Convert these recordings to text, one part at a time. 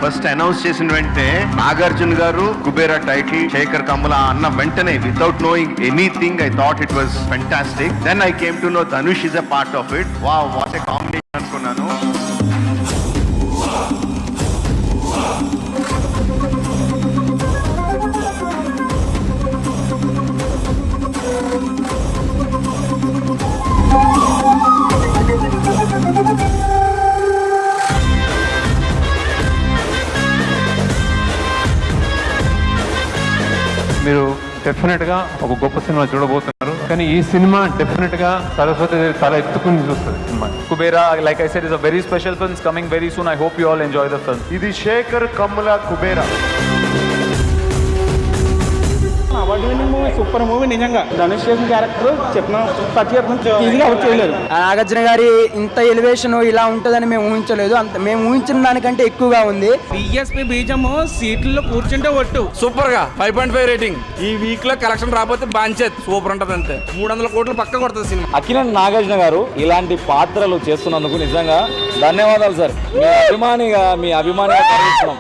First announce చేసిన వెంటనే నాగార్జున గారు కుబేరా టైటిల్, శేఖర్ కమ్ముల అన్న వెంటనే without knowing anything I thought it was fantastic. Then I came to know Dhanush is a part of it. Wow, what a combination అనుకున్నాను. మీరు డెఫినెట్గా ఒక గొప్ప సినిమా చూడబోతున్నారు. కానీ ఈ సినిమా డెఫినెట్గా సరస్వతి దేవి చాలా ఎత్తుకుని చూస్తుంది cinema. Kubera, like I said, is a very special film. It's coming very soon. I hope you all enjoy the film. ఇది Sekhar Kammula Kubera. Award winning movie, super movie. నిజంగా ధనుష్ చేసిన క్యారెక్టర్ చెప్పిన ఈజీగా అవుట్ చేయలేదు. నాగార్జున గారి ఇంత ఎలివేషన్ ఇలా ఉంటుందని మేము ఊహించలేదు. మేము ఊహించిన దానికంటే ఎక్కువగా ఉంది. బిఎస్పీ బీజము సీట్లలో కూర్చుంటే ఒట్టు. సూపర్ గా 5.5 రేటింగ్. ఈ వీక్ లో కలెక్షన్ రాకపోతే బాంచేత్ సూపర్ ఉంటది. అంతే 300 కోట్లు పక్క కొడుతుంది సినిమా. అఖిలన్ నాగార్జున గారు ఇలాంటి పాత్రలు చేస్తున్నందుకు నిజంగా ధన్యవాదాలు సార్. మీ అభిమానిగా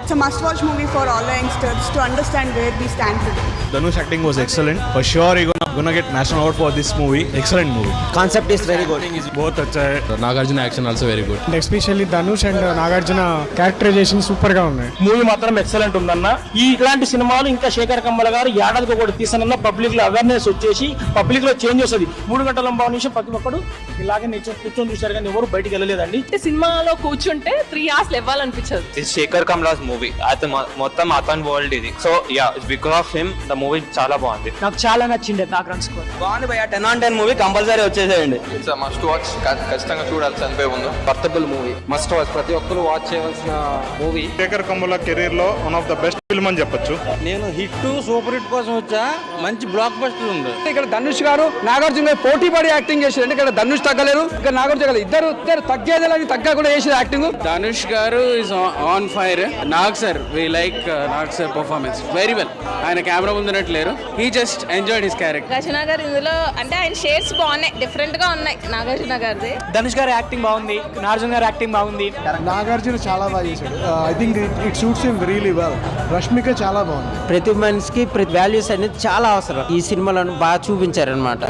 It's a must-watch movie for all the youngsters to understand where we stand today. Dhanush acting was excellent. For sure, you're gonna get national award for this movie. Excellent movie. Concept is very good. बहुत अच्छा है. Nagarjuna action also very good. And especially Dhanush and Nagarjuna characterization super గా ఉన్నాయి. Movie మాత్రం excellent ఉందన్న. ఇలాంటి సినిమాలు ఇంకా శేఖర్ కమ్మల గారు ఏడాదికి ఒకటి తీసానన్న పబ్లిక్ లో అవేర్నెస్ వచ్చేసి పబ్లిక్ లో చేంజ్ వస్తుంది. 3 గంటల నిమిషం ప్రతి ఒక్కడు ఇలాగే కూర్చొని చూశారు కానీ ఎవరు బయటికి వెళ్ళలేదండి. సినిమాలో కూర్చుంటే 3 hours ఇవ్వాలనిపించదు. ఇది శేఖర్ కమ్లాస్ మూవీ. అయితే మొత్తం అతన్ వరల్డ్ ఇది. So yeah, it's because of him the movie చాలా బాగుంది. నాకు చాలా నచ్చింది బ్యాక్గ్రౌండ్ స్కోర్. బాగుంది భయ్యా. 10 on 10 మూవీ కంపల్సరీ వచ్చేసేయండి. It's must watch. ఖచ్చితంగా చూడాలి. చనిపోయే ముందు వర్తబుల్ మూవీ, మస్ట్ వాచ్. ప్రతి ఒక్కరు వాచ్ చేయవలసిన మూవీ. శేఖర్ కమ్ముల కెరీర్ లో one of the best film అని చెప్పొచ్చు. నేను హిట్ సూపర్ హిట్ కోసం వచ్చా. మంచి బ్లాక్ బస్టర్ ఉంది. ఇక్కడ ధనుష్ గారు నాగార్జున గారు పోటీ పడి యాక్టింగ్ చేశారు. ఇక్కడ ధనుష్ తగ్గలేరు, ఇక్కడ నాగార్జున ఇద్దరు తగ్గేది తగ్గ కూడా చేసిన acting. Dhanush garu is on fire. Nag sir, we like Nag sir performance very well. ఆయన కెమెరా ముందునట్లేరు. He just enjoyed his character. Nagarjuna garu ఇందులో అంటే ఆయన షేడ్స్ బాగున్నాయి, డిఫరెంట్ గా ఉన్నాయి నాగార్జున గారిది. ధనుష్ గారి యాక్టింగ్ బాగుంది, నాగార్జున గారి యాక్టింగ్ బాగుంది. నాగార్జున చాలా బాగా చేశాడు. I think it suits him really well. Rashmika చాలా బాగుంది. ప్రతి మనిషికి ప్రతి వాల్యూస్ అనేది చాలా అవసరం. ఈ సినిమాలను బాగా చూపించారనమాట.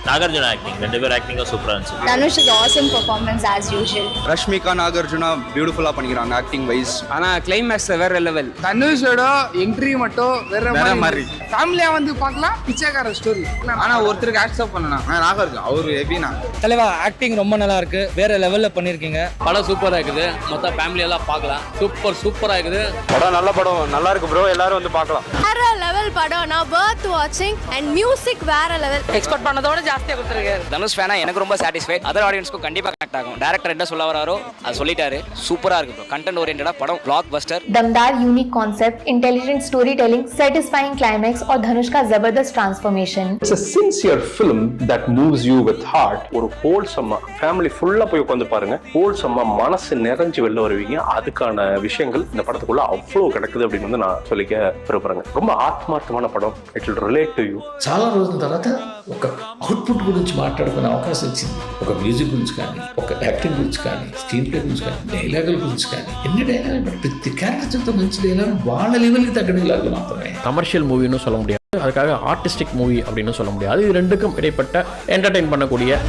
Nagarjuna acting, Rendever acting was super answer. Dhanush is awesome performance as usual. Rashmika Nagarjuna beautiful பண்ணிக்கிறாங்க యాక్టింగ్ వైస్. ஆனா கிளைமாக்ஸ் வேற லெவல். தனுஷோட என்ட்ரி மட்டும் வேற மாதிரி. ஃபேமிலியா வந்து பார்க்கலாம். பிச்சைக்கார ஸ்டோரி. ஆனா ஒருத்தருக்கு ஆக்செப்ட் பண்ணனா நாகார்ஜுன அவரு ஹெவினா. தலைவா ஆக்டிங் ரொம்ப நல்லா இருக்கு. வேற லெவல்ல பண்ணிருக்கீங்க. படம் சூப்பரா இருக்குது. மொத்த ஃபேமிலி எல்லாம் பார்க்கலாம். சூப்பரா இருக்குது. படம் நல்ல படம், நல்லா இருக்கு ப்ரோ. எல்லாரும் வந்து பார்க்கலாம். வேற லெவல் படம். நான் worth watching and music வேற லெவல். எக்ஸ்பெக்ட் பண்ணதோட ஜாஸ்தியா கொடுத்திருக்காரு. தனுஷ் ஃபேனா எனக்கு ரொம்ப சாட்டிஸ்ஃபைட். அதர் ஆடியன்ஸ்க்கு கண்டிப்பா கனெக்ட் ஆகும். டைரக்டர் என்ன சொல்ல வராரோ அது சொல்லிட்டாரு. சூப்பரா இருக்கு ப்ரோ. கண்டென்ட் ஓரியன்டடா படம் ब्लॉक बस्टर. दमदार unique concept, intelligent story telling, satisfying climax और धनुष का जबरदस्त transformation. It's a sincere film that moves you with heart. ஒரு ஹோல்சம்மா ஃபேமிலி ஃபுல்லா போய் உட்காந்து பாருங்க. ஹோல்சம்மா மனசு நிறைஞ்சு வெளில வருவீங்க. அதுக்கான விஷயங்கள் இந்த படத்துக்குள்ள அவ்வளவு கிடக்குது அப்படின்னு வந்து நான் சொல்லிக்க விரும்புறேங்க. ரொம்ப ఆత్మార్థமான పடம். It will relate to you. చాలా రోజుల తర్వాత ఒక అవుట్పుట్ గురించి మాట్లాడుకునే అవకాశం వచ్చింది. ఒక మ్యూజిక్ గురించి కానీ, ఒక యాక్టింగ్ గురించి కానీ, స్క్రీన్ ప్లే గురించి కానీ, డైలాగుల గురించి కానీ, ఎన్ని డైలాగ్ ప్రతి క్యారెక్టర్తో మంచి డైలాగ్ వాళ్ళ లెవెల్కి తగ్గ డైలాగ్ మాత్రమే. கமர்ஷியல் மூவின்னு சொல்ல முடியாது, அதுக்காக ஆர்டிஸ்டிக் மூவி அப்படின்னு சொல்ல முடியாது. இது ரெண்டுக்கும் இடைப்பட்ட என்டர்டெயின் பண்ணக்கூடிய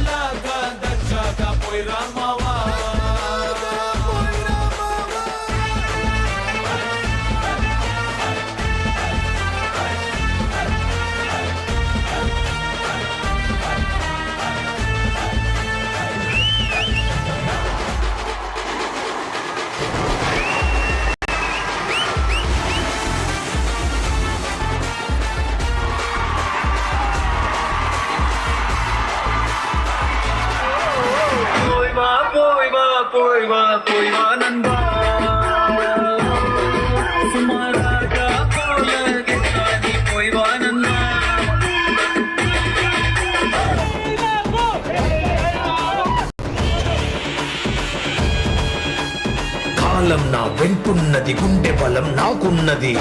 కాలం నా వెంటున్నది, గుండె బలం నాకున్నది.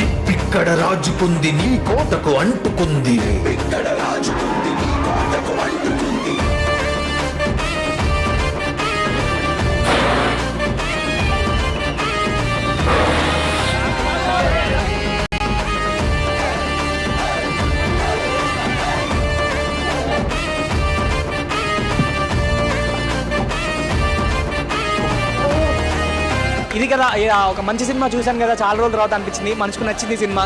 నిప్పిక్కడ రాజుకుంది, నీ కోటకు అంటుకుంది. ఇది కదా ఒక మంచి సినిమా చూశాను కదా, చాలా రోజుల తర్వాత అనిపించింది, మనసుకు నచ్చింది సినిమా.